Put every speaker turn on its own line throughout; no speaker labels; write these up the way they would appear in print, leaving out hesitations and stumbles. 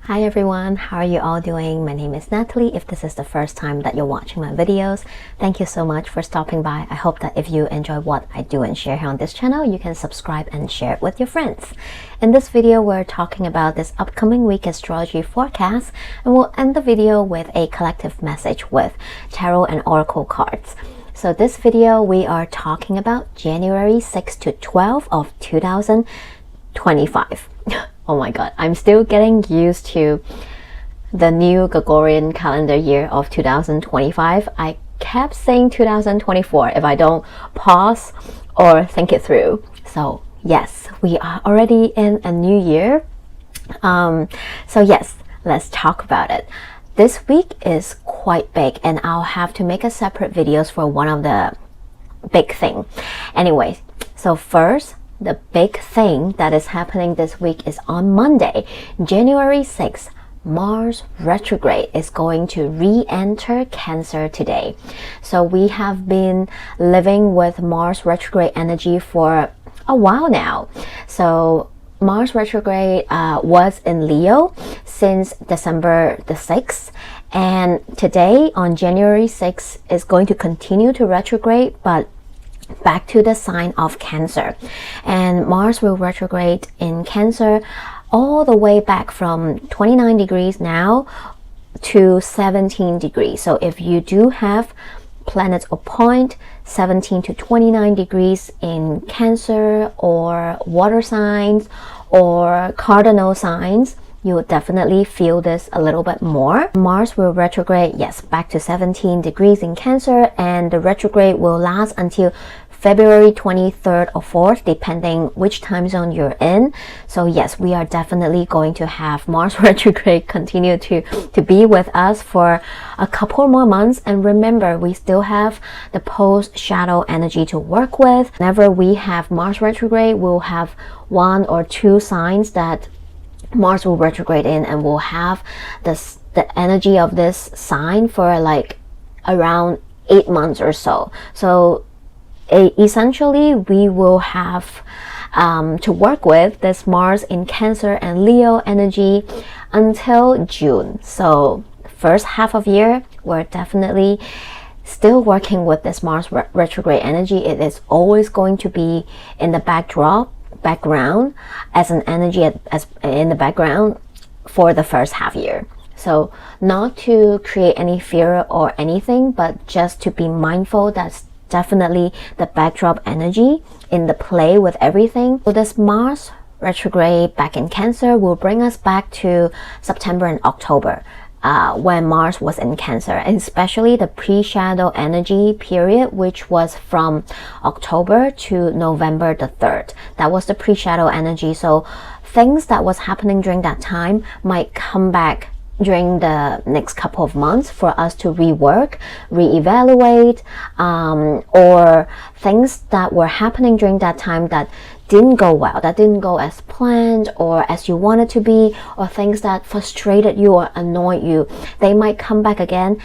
Hi everyone, how are you all doing? My name is Natalie. If this is the first time that you're watching my videos, thank you so much for stopping by. I hope that if you enjoy what I do and share here on this channel, you can subscribe and share it with your friends. In this video, we're talking about this upcoming week astrology forecast, and we'll end the video with a collective message with tarot and oracle cards. So this video, we are talking about January 6 to 12 of 2025. Oh my god, I'm still getting used to the new Gregorian calendar year of 2025. I kept saying 2024 if I don't pause or think it through. So yes, we are already in a new year. So yes, let's talk about it. This week is quite big and I'll have to make a separate videos for one of the big thing. Anyway, so first, the big thing that is happening this week is on Monday, January 6th, Mars retrograde is going to re-enter Cancer today. So we have been living with Mars retrograde energy for a while now. So Mars retrograde was in Leo since December the 6th. And today on January 6th is going to continue to retrograde, but back to the sign of Cancer. And Mars will retrograde in Cancer all the way back from 29 degrees now to 17 degrees. So if you do have planets or point 17 to 29 degrees in Cancer or water signs or cardinal signs, you'll definitely feel this a little bit more. Mars will retrograde, yes, back to 17 degrees in Cancer, and the retrograde will last until February 23rd or 4th, depending which time zone you're in. So yes, we are definitely going to have Mars retrograde continue to be with us for a couple more months. And remember, we still have the post-shadow energy to work with. Whenever we have Mars retrograde, we'll have one or two signs that Mars will retrograde in, and we'll have the energy of this sign for like around 8 months or so. So essentially we will have to work with this Mars in Cancer and Leo energy until June. So first half of year, we're definitely still working with this Mars retrograde energy. It is always going to be in the background as an energy as in the background for the first half year. So not to create any fear or anything, but just to be mindful that's definitely the backdrop energy in the play with everything. So this Mars retrograde back in Cancer will bring us back to September and October, when Mars was in Cancer, and especially the pre-shadow energy period, which was from October to November the 3rd. That was the pre-shadow energy. So things that was happening during that time might come back during the next couple of months for us to rework, reevaluate, or things that were happening during that time that didn't go well, that didn't go as planned or as you wanted to be, or things that frustrated you or annoyed you, they might come back again.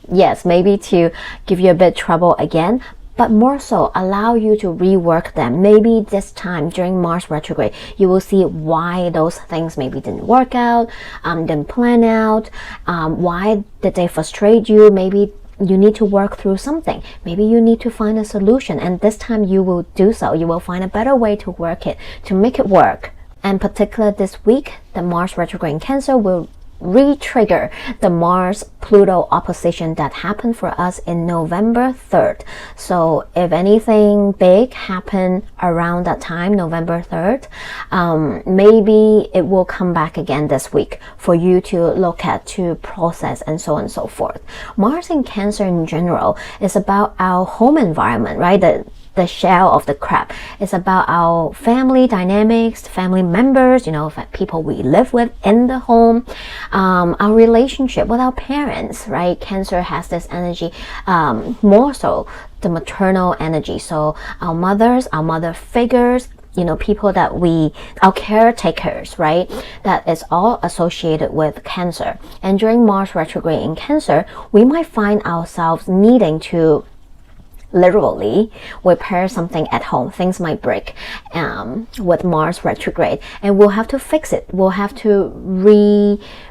Yes, maybe to give you a bit trouble again, but more so allow you to rework them. Maybe this time during Mars retrograde, you will see why those things maybe didn't work out, didn't plan out, why did they frustrate you. Maybe you need to work through something. Maybe you need to find a solution, and this time you will do so. You will find a better way to work it, to make it work. And particularly this week, the Mars retrograde in Cancer will re-trigger the Mars-Pluto opposition that happened for us in November 3rd. So if anything big happened around that time, November 3rd, maybe it will come back again this week for you to look at, to process, and so on and so forth. Mars in Cancer in general is about our home environment, right? The shell of the crab. It's about our family dynamics, family members, people we live with in the home, our relationship with our parents, right? Cancer has this energy, more so the maternal energy. So our mothers, our mother figures, people that our caretakers, right? That is all associated with Cancer. And during Mars retrograde in Cancer, we might find ourselves needing to literally repair something at home. Things might break with Mars retrograde, and we'll have to fix it. We'll have to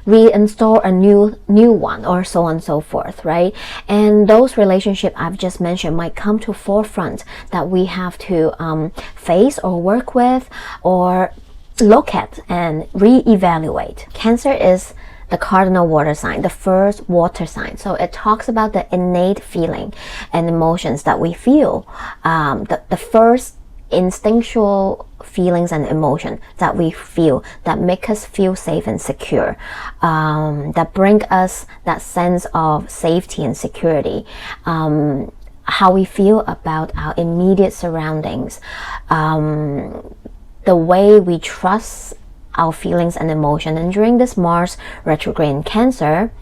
reinstall a new one, or so on and so forth, right? And those relationships I've just mentioned might come to forefront that we have to face or work with or look at and re-evaluate. Cancer is the cardinal water sign, the first water sign. So it talks about the innate feeling and emotions that we feel, the first instinctual feelings and emotion that we feel that make us feel safe and secure, that bring us that sense of safety and security, how we feel about our immediate surroundings, the way we trust our feelings and emotion. And during this Mars retrograde in Cancer,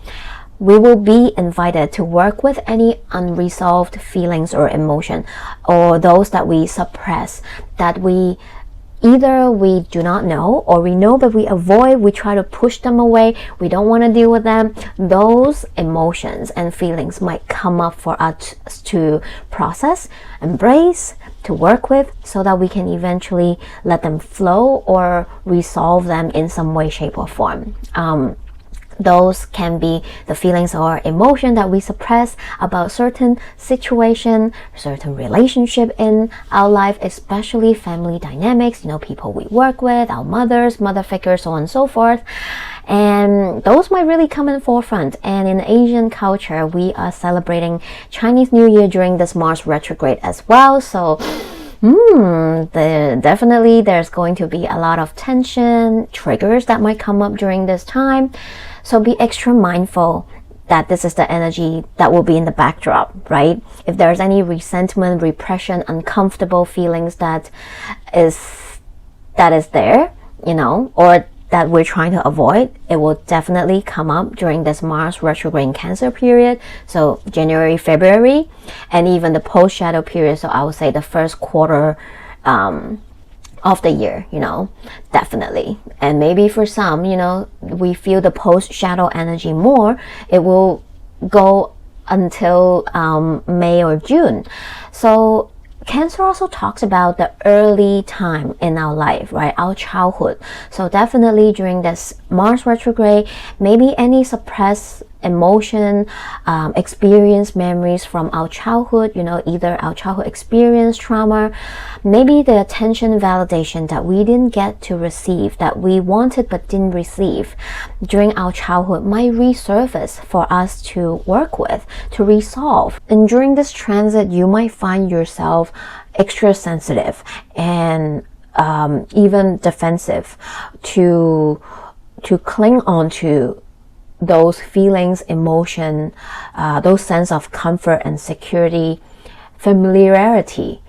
we will be invited to work with any unresolved feelings or emotion, or those that we suppress, that we do not know, or we know but we avoid, we try to push them away, we don't want to deal with them. Those emotions and feelings might come up for us to process, embrace, to work with, so that we can eventually let them flow or resolve them in some way, shape, or form. Those can be the feelings or emotion that we suppress about certain situation, certain relationship in our life, especially family dynamics, people we work with, our mother figures, so on and so forth. And those might really come in forefront. And in Asian culture, we are celebrating Chinese New Year during this Mars retrograde as well. So definitely there's going to be a lot of tension, triggers that might come up during this time. So be extra mindful that this is the energy that will be in the backdrop, right? If there's any resentment, repression, uncomfortable feelings that is there, or that we're trying to avoid, it will definitely come up during this Mars retrograde in Cancer period. So January, February, and even the post-shadow period. So I would say the first quarter of the year, definitely. And maybe for some, we feel the post-shadow energy more. It will go until May or June. So Cancer also talks about the early time in our life, right? Our childhood. So definitely during this Mars retrograde, maybe any suppressed emotion, experience, memories from our childhood, either our childhood experience, trauma, maybe the attention, validation that we didn't get to receive, that we wanted but didn't receive during our childhood, might resurface for us to work with, to resolve. And during this transit, you might find yourself extra sensitive and even defensive to cling on to those feelings, emotion, those sense of comfort and security, familiarity,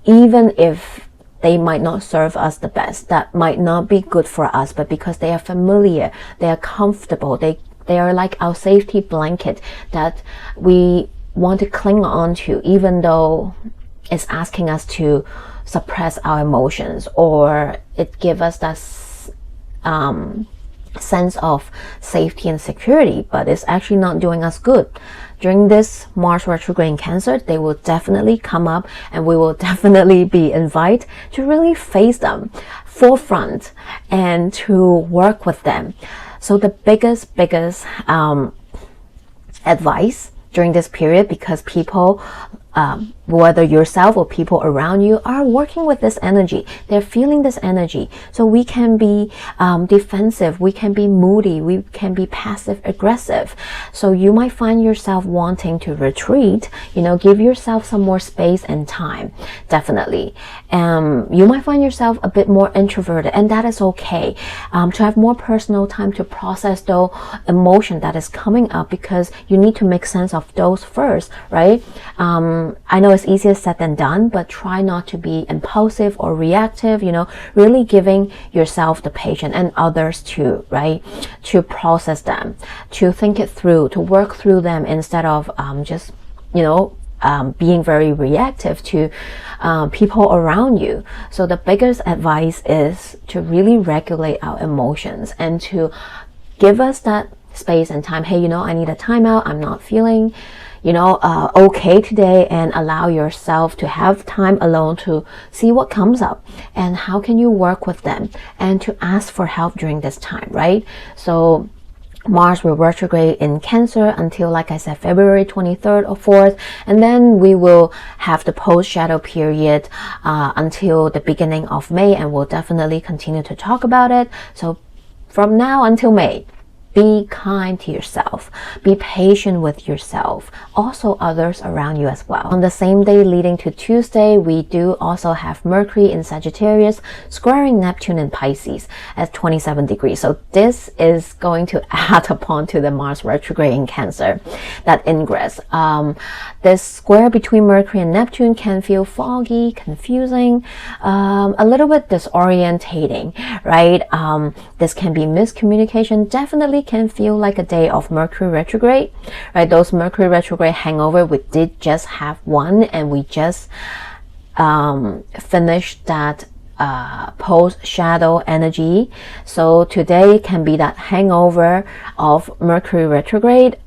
even if they might not serve us the best, that might not be good for us, but because they are familiar, they are comfortable, they are like our safety blanket that we want to cling on to, even though it's asking us to suppress our emotions, or it gives us that sense of safety and security, but it's actually not doing us good. During this Mars retrograde in Cancer, they will definitely come up, and we will definitely be invited to really face them forefront and to work with them. So the biggest advice during this period, because people, whether yourself or people around you, are working with this energy, they're feeling this energy. So we can be defensive, we can be moody, we can be passive aggressive. So you might find yourself wanting to retreat, give yourself some more space and time, definitely. You might find yourself a bit more introverted, and that is okay. To have more personal time to process the emotion that is coming up, because you need to make sense of those first, right? I know it's easier said than done, but try not to be impulsive or reactive, really giving yourself the patience, and others too, right? To process them, to think it through, to work through them, instead of just, being very reactive to people around you. So the biggest advice is to really regulate our emotions and to give us that space and time. Hey, I need a timeout. I'm not feeling okay today, and allow yourself to have time alone to see what comes up and how can you work with them, and to ask for help during this time, right? So Mars will retrograde in Cancer until, like I said, February 23rd or 4th, and then we will have the post-shadow period until the beginning of May, and we'll definitely continue to talk about it. So from now until May, be kind to yourself. Be patient with yourself. Also others around you as well. On the same day leading to Tuesday, we do also have Mercury in Sagittarius squaring Neptune in Pisces at 27 degrees. So this is going to add upon to the Mars retrograde in Cancer, that ingress. This square between Mercury and Neptune can feel foggy, confusing, a little bit disorientating, right? This can be miscommunication. Definitely can feel like a day of Mercury retrograde, right? Those Mercury retrograde hangover, we did just have one, and we just finished that post-shadow energy. So today can be that hangover of Mercury retrograde.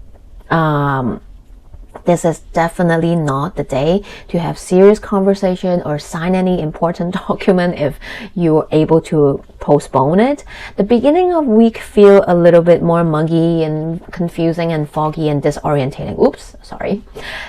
This is definitely not the day to have serious conversation or sign any important document if you're able to postpone it. The beginning of week feel a little bit more muggy and confusing and foggy and disorientating. Oops, sorry.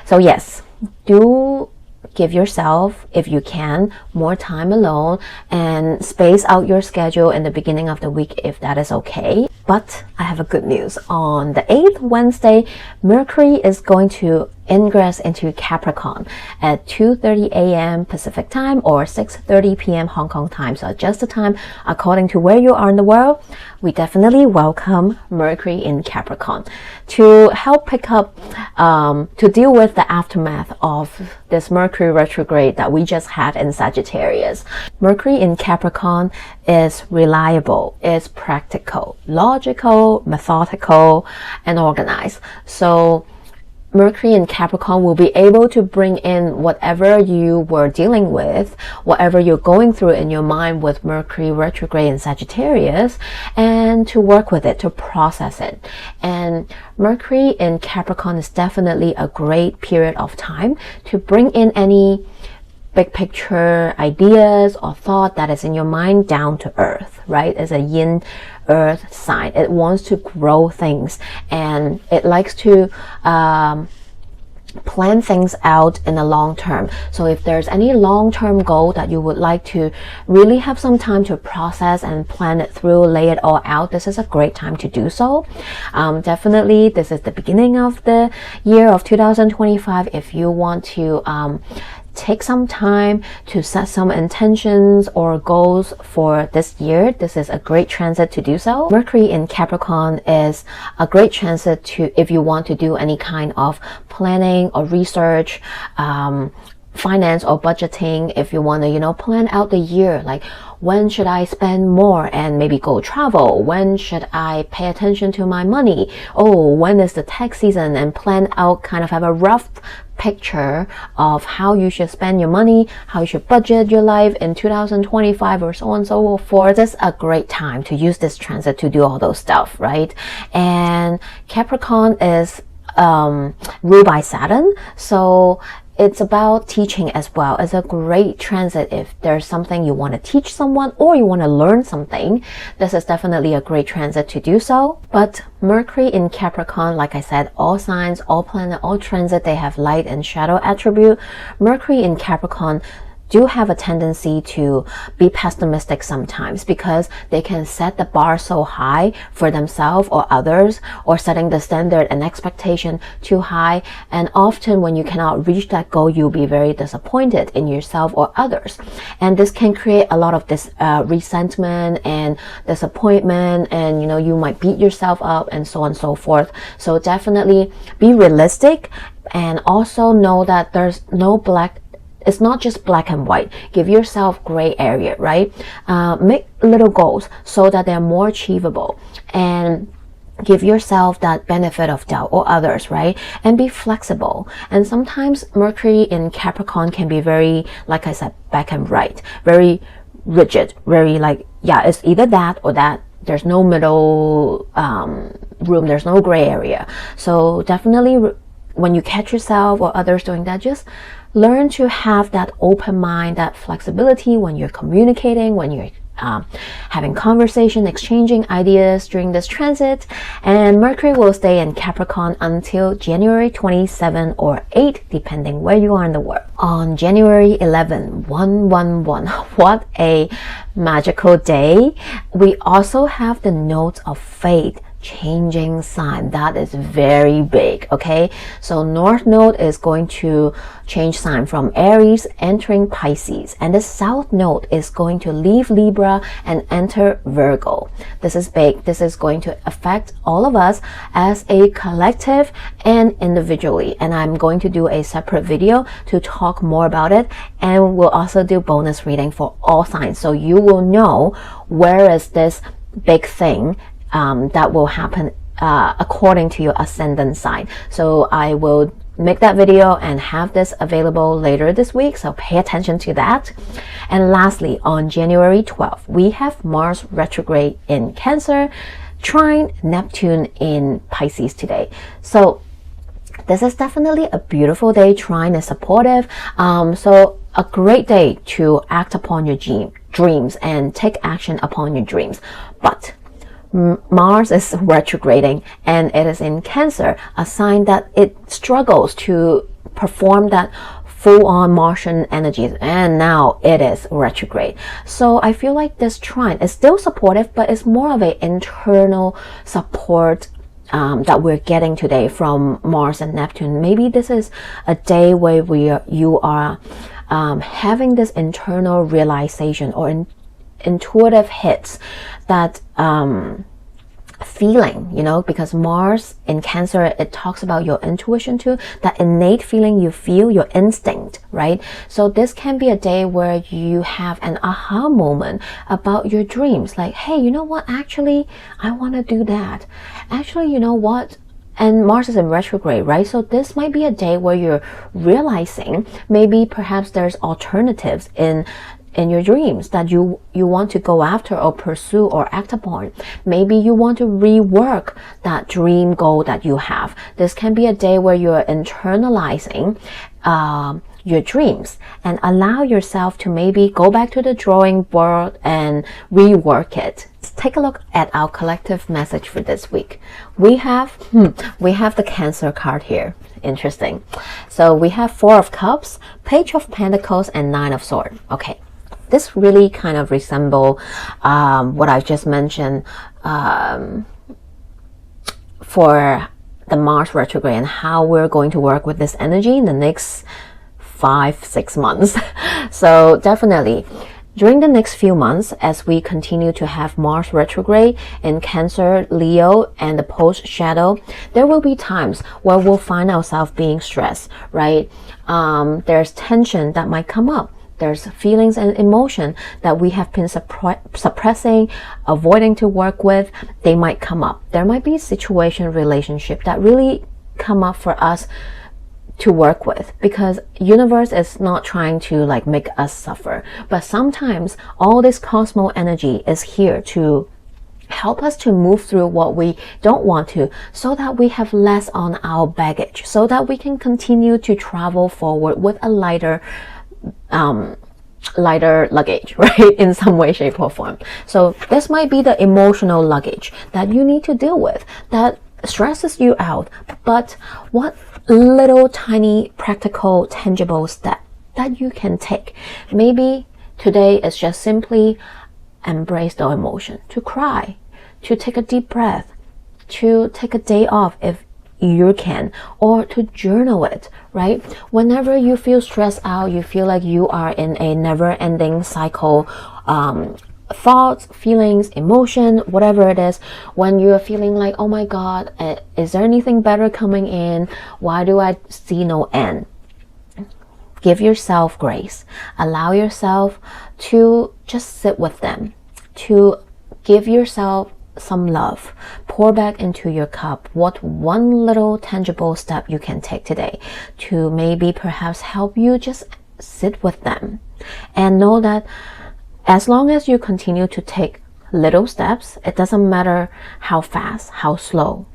So yes, do give yourself, if you can, more time alone and space out your schedule in the beginning of the week if that is okay. But I have a good news. On the 8th, Wednesday, Mercury is going to ingress into Capricorn at 2:30 a.m. Pacific time or 6:30 p.m. Hong Kong time. So adjust the time according to where you are in the world. We definitely welcome Mercury in Capricorn to help pick up, to deal with the aftermath of this Mercury retrograde that we just had in Sagittarius. Mercury in Capricorn is reliable, is practical, logical, methodical, and organized. So Mercury in Capricorn will be able to bring in whatever you were dealing with, whatever you're going through in your mind with Mercury retrograde in Sagittarius, and to work with it, to process it. And Mercury in Capricorn is definitely a great period of time to bring in any big picture ideas or thought that is in your mind down to earth, right? It's a yin earth sign. It wants to grow things, and it likes to plan things out in the long term. So if there's any long-term goal that you would like to really have some time to process and plan it through, lay it all out, this is a great time to do so. Definitely, this is the beginning of the year of 2025. If you want to take some time to set some intentions or goals for this year, this is a great transit to do so. Mercury in Capricorn is a great transit to, if you want to do any kind of planning or research, finance or budgeting, if you want to, plan out the year, like when should I spend more and maybe go travel? When should I pay attention to my money? Oh, when is the tax season? And plan out, kind of have a rough picture of how you should spend your money, how you should budget your life in 2025 or so on and so forth. This is a great time to use this transit to do all those stuff, right? And Capricorn is ruled by Saturn, so it's about teaching as well. It's a great transit if there's something you want to teach someone or you want to learn something. This is definitely a great transit to do so. But Mercury in Capricorn, like I said, all signs, all planet, all transit, they have light and shadow attribute. Mercury in Capricorn do have a tendency to be pessimistic sometimes because they can set the bar so high for themselves or others, or setting the standard and expectation too high. And often when you cannot reach that goal, you'll be very disappointed in yourself or others. And this can create a lot of this resentment and disappointment, and you might beat yourself up and so on and so forth. So definitely be realistic, and also know that there's no it's not just black and white. Give yourself gray area, right? Make little goals so that they're more achievable, and give yourself that benefit of doubt or others, right? And be flexible. And sometimes Mercury in Capricorn can be very, like I said, black and white, very rigid, very like, yeah, it's either that or that. There's no middle room. There's no gray area. So definitely when you catch yourself or others doing that, just learn to have that open mind, that flexibility when you're communicating, when you're having conversation, exchanging ideas during this transit. And Mercury will stay in Capricorn until January 27 or 8, depending where you are in the world. On January 11, 111, what a magical day. We also have the notes of fate, changing sign. That is very big. Okay, so North Node is going to change sign from Aries entering Pisces, and the South Node is going to leave Libra and enter Virgo. This is big. This is going to affect all of us as a collective and individually, and I'm going to do a separate video to talk more about it, and we'll also do bonus reading for all signs, so you will know where is this big thing that will happen according to your ascendant sign. So I will make that video and have this available later this week, so pay attention to that. And lastly, on January 12th, we have Mars retrograde in Cancer, trine Neptune in Pisces today. So this is definitely a beautiful day. Trine is supportive, so a great day to act upon your dreams and take action upon your dreams. But Mars is retrograding and it is in Cancer, a sign that it struggles to perform that full-on Martian energies, and now it is retrograde. So I feel like this trine is still supportive, but it's more of an internal support that we're getting today from Mars and Neptune. Maybe this is a day where you are having this internal realization or intuitive hits, that feeling, you know, because Mars in Cancer, it talks about your intuition too, that innate feeling you feel, your instinct, right? So this can be a day where you have an aha moment about your dreams, like, hey, you know what, actually I want to do that, actually, you know what. And Mars is in retrograde, right? So this might be a day where you're realizing maybe perhaps there's alternatives in your dreams that you want to go after or pursue or act upon. Maybe you want to rework that dream goal that you have. This can be a day where you're internalizing your dreams and allow yourself to maybe go back to the drawing board and rework it. Let's take a look at our collective message for this week. We have the Cancer card here. Interesting. So we have Four of Cups, Page of Pentacles, and Nine of Swords. Okay. This really kind of resemble what I just mentioned for the Mars retrograde and how we're going to work with this energy in the next 5-6 months. So definitely during the next few months, as we continue to have Mars retrograde in Cancer, Leo, and the post shadow, there will be times where we'll find ourselves being stressed, right? There's tension that might come up. There's feelings and emotion that we have been suppressing, avoiding to work with. They might come up. There might be situation, relationship that really come up for us to work with, because universe is not trying to like make us suffer. But sometimes all this cosmo energy is here to help us to move through what we don't want to, so that we have less on our baggage, so that we can continue to travel forward with a lighter luggage, right? In some way, shape, or form. So this might be the emotional luggage that you need to deal with, that stresses you out. But what little tiny practical tangible step that you can take? Maybe today is just simply embrace the emotion, to cry, to take a deep breath, to take a day off if you can, or to journal it, right? Whenever you feel stressed out, you feel like you are in a never-ending cycle, thoughts, feelings, emotion, whatever it is, when you're feeling like, oh my God, is there anything better coming in? Why do I see no end? Give yourself grace. Allow yourself to just sit with them, to give yourself some love. Pour back into your cup what one little tangible step you can take today to maybe perhaps help you just sit with them, and know that as long as you continue to take little steps, it doesn't matter how fast, how slow,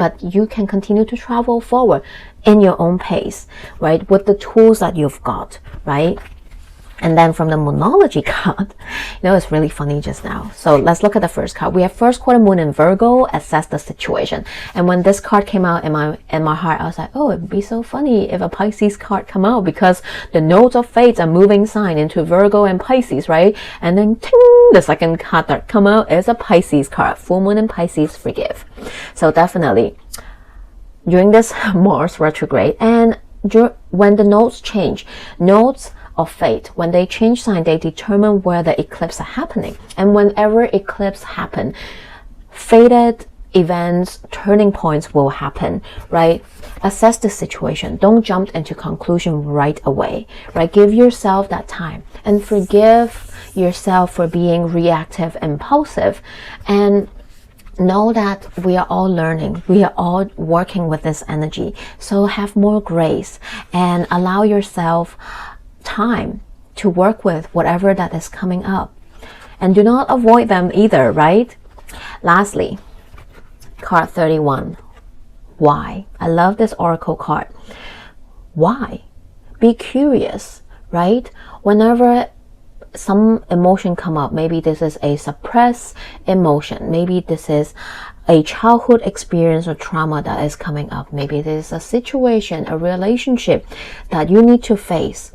but you can continue to travel forward in your own pace, right? With the tools that you've got, right? And then from the Moonology card, it's really funny just now. So let's look at the first card. We have first quarter moon in Virgo, assess the situation. And when this card came out in my heart, I was like, oh, it'd be so funny if a Pisces card come out, because the nodes of fates are moving sign into Virgo and Pisces, right? And then ting, the second card that come out is a Pisces card, full moon in Pisces, forgive. So definitely during this Mars retrograde, and when the nodes change, nodes of fate, when they change sign, they determine where the eclipse are happening. And whenever eclipse happen, fated events, turning points will happen, right? Assess the situation. Don't jump into conclusion right away, right? Give yourself that time and forgive yourself for being reactive, impulsive, and know that we are all learning. We are all working with this energy. So have more grace and allow yourself time to work with whatever that is coming up, and do not avoid them either, right? Lastly, card 31, why? I love this oracle card. Why? Be curious, right? Whenever some emotion come up, maybe this is a suppressed emotion, maybe this is a childhood experience or trauma that is coming up, maybe this is a situation, a relationship that you need to face.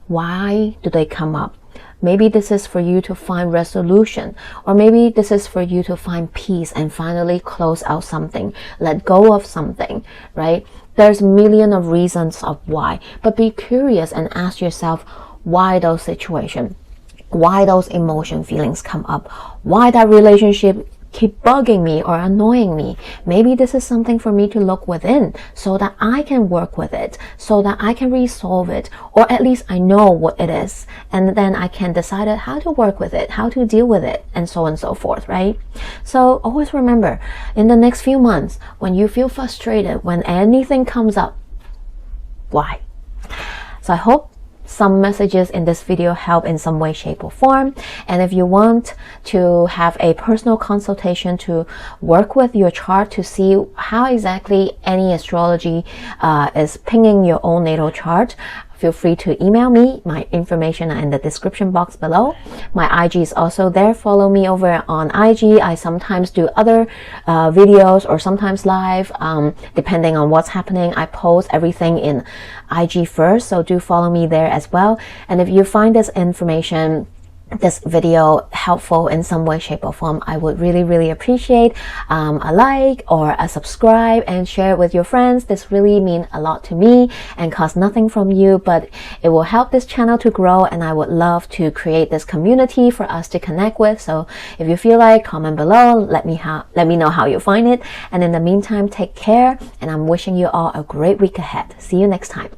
Why do they come up? Maybe this is for you to find resolution, or maybe this is for you to find peace and finally close out something, let go of something, right? There's a million of reasons of why, but be curious and ask yourself why those situations, why those emotion feelings come up, why that relationship keep bugging me or annoying me. Maybe this is something for me to look within so that I can work with it, so that I can resolve it, or at least I know what it is, and then I can decide how to work with it, how to deal with it, and so on and so forth, right? So always remember, in the next few months, when you feel frustrated, when anything comes up, why? So I hope some messages in this video help in some way, shape, or form. And if you want to have a personal consultation to work with your chart to see how exactly any astrology is pinging your own natal chart, feel free to email me. My information are in the description box below. My IG is also there. Follow me over on IG. I sometimes do other videos or sometimes live, depending on what's happening. I post everything in IG first, so do follow me there as well. And if you find this information, this video helpful in some way, shape, or form, I would really appreciate a like or a subscribe, and share it with your friends. This really means a lot to me and costs nothing from you, but it will help this channel to grow, and I would love to create this community for us to connect with. So if you feel like, comment below, let me know how you find it. And in the meantime, take care, and I'm wishing you all a great week ahead. See you next time.